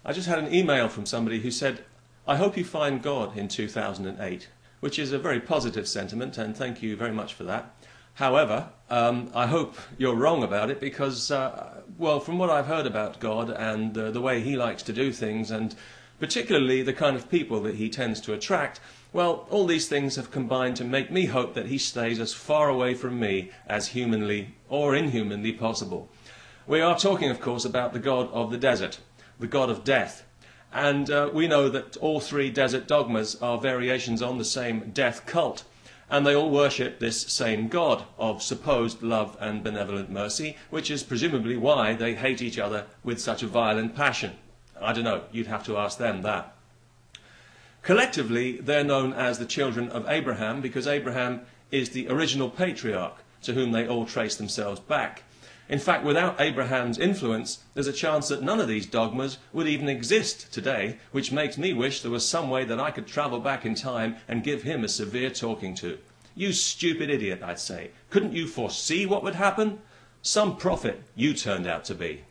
I just had an email from somebody who said, I hope you find God in 2008, which is a very positive sentiment, and thank you very much for that. However, I hope you're wrong about it because, well, from what I've heard about God and the way he likes to do things, and particularly the kind of people that he tends to attract, well, all these things have combined to make me hope that he stays as far away from me as humanly or inhumanly possible. We are talking, of course, about the God of the desert, the God of death. And we know that all three desert dogmas are variations on the same death cult. And they all worship this same God of supposed love and benevolent mercy, which is presumably why they hate each other with such a violent passion. I don't know, you'd have to ask them that. Collectively, they're known as the children of Abraham because Abraham is the original patriarch to whom they all trace themselves back. In fact, without Abraham's influence, there's a chance that none of these dogmas would even exist today, which makes me wish there was some way that I could travel back in time and give him a severe talking to. You stupid idiot, I'd say. Couldn't you foresee what would happen? Some prophet you turned out to be.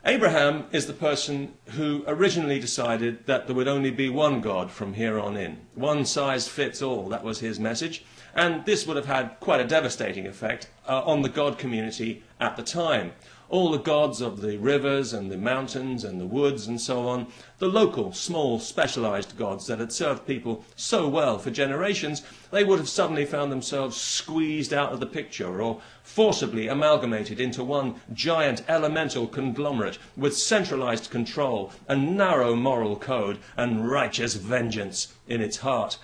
Abraham is the person who originally decided that there would only be one God from here on in. One size fits all, that was his message. And this would have had quite a devastating effect on the God community at the time. All the gods of the rivers and the mountains and the woods and so on, the local, small, specialized gods that had served people so well for generations, they would have suddenly found themselves squeezed out of the picture or forcibly amalgamated into one giant elemental conglomerate with centralized control and narrow moral code and righteous vengeance in its heart.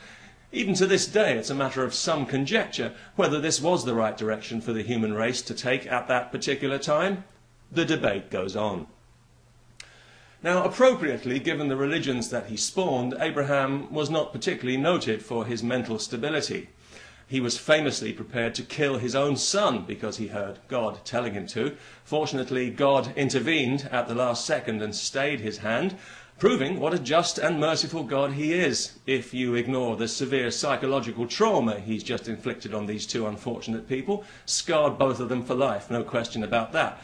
Even to this day, it's a matter of some conjecture whether this was the right direction for the human race to take at that particular time. The debate goes on. Now, appropriately, given the religions that he spawned, Abraham was not particularly noted for his mental stability. He was famously prepared to kill his own son because he heard God telling him to. Fortunately, God intervened at the last second and stayed his hand, proving what a just and merciful God he is, if you ignore the severe psychological trauma he's just inflicted on these two unfortunate people. Scarred both of them for life, no question about that.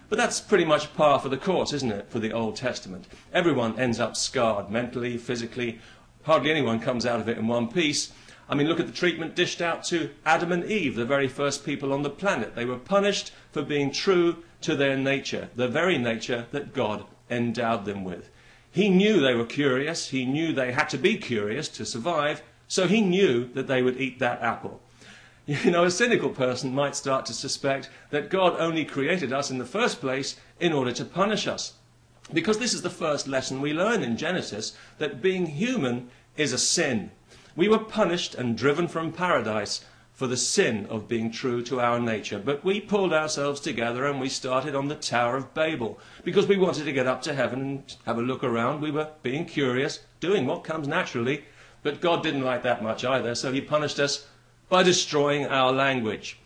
But that's pretty much par for the course, isn't it, for the Old Testament? Everyone ends up scarred, mentally, physically. Hardly anyone comes out of it in one piece. I mean, look at the treatment dished out to Adam and Eve, the very first people on the planet. They were punished for being true to their nature, the very nature that God endowed them with. He knew they were curious. He knew they had to be curious to survive. So he knew that they would eat that apple. You know, a cynical person might start to suspect that God only created us in the first place in order to punish us. Because this is the first lesson we learn in Genesis, that being human is a sin. We were punished and driven from paradise for the sin of being true to our nature. But we pulled ourselves together and we started on the Tower of Babel because we wanted to get up to heaven and have a look around. We were being curious, doing what comes naturally. But God didn't like that much either, so he punished us by destroying our language.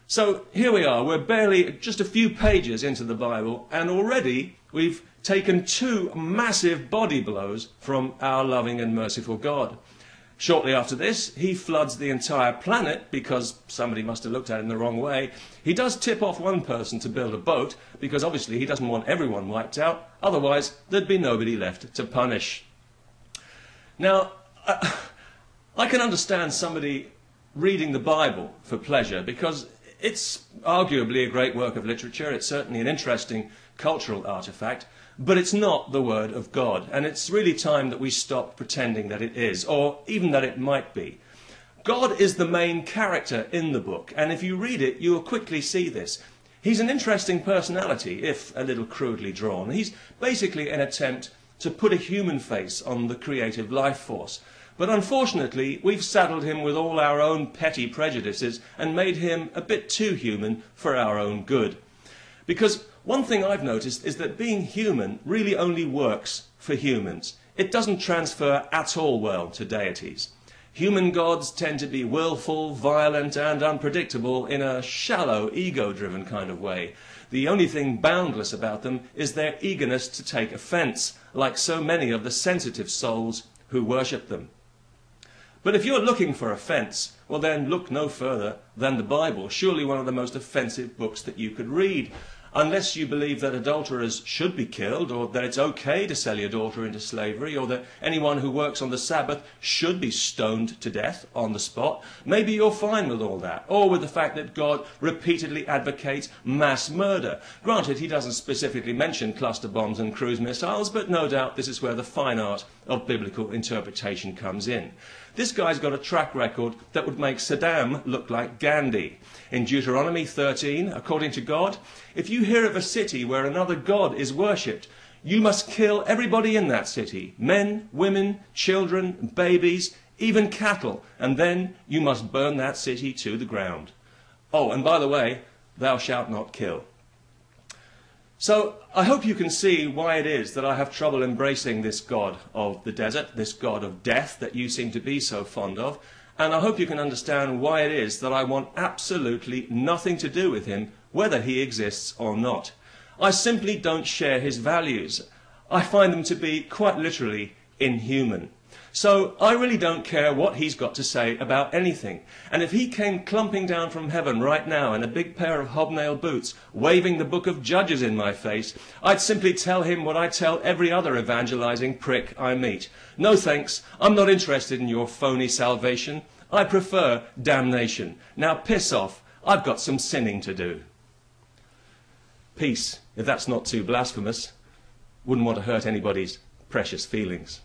So here we are, we're barely just a few pages into the Bible, and already we've taken two massive body blows from our loving and merciful God. Shortly after this, he floods the entire planet because somebody must have looked at it in the wrong way. He does tip off one person to build a boat because obviously he doesn't want everyone wiped out, otherwise there'd be nobody left to punish. Now, I can understand somebody reading the Bible for pleasure because it's arguably a great work of literature. It's certainly an interesting cultural artifact, but it's not the Word of God, and it's really time that we stop pretending that it is, or even that it might be. God is the main character in the book, and if you read it, you will quickly see this. He's an interesting personality, if a little crudely drawn. He's basically an attempt to put a human face on the creative life force. But unfortunately, we've saddled him with all our own petty prejudices and made him a bit too human for our own good. Because one thing I've noticed is that being human really only works for humans. It doesn't transfer at all well to deities. Human gods tend to be willful, violent and unpredictable in a shallow, ego-driven kind of way. The only thing boundless about them is their eagerness to take offence, like so many of the sensitive souls who worship them. But if you're looking for offence, well then look no further than the Bible, surely one of the most offensive books that you could read. unless you believe that adulterers should be killed, or that it's okay to sell your daughter into slavery, or that anyone who works on the Sabbath should be stoned to death on the spot, maybe you're fine with all that, or with the fact that God repeatedly advocates mass murder. Granted, he doesn't specifically mention cluster bombs and cruise missiles, but no doubt this is where the fine art of biblical interpretation comes in. This guy's got a track record that would make Saddam look like Gandhi. In Deuteronomy 13, according to God, if you hear of a city where another god is worshipped, you must kill everybody in that city, men, women, children, babies, even cattle, and then you must burn that city to the ground. Oh, and by the way, thou shalt not kill. So I hope you can see why it is that I have trouble embracing this God of the desert, this God of death that you seem to be so fond of. And I hope you can understand why it is that I want absolutely nothing to do with him, whether he exists or not. I simply don't share his values. I find them to be quite literally inhuman. So I really don't care what he's got to say about anything. And if he came clumping down from heaven right now in a big pair of hobnail boots, waving the book of Judges in my face, I'd simply tell him what I tell every other evangelizing prick I meet. No thanks, I'm not interested in your phony salvation. I prefer damnation. Now piss off, I've got some sinning to do. Peace, if that's not too blasphemous. Wouldn't want to hurt anybody's precious feelings.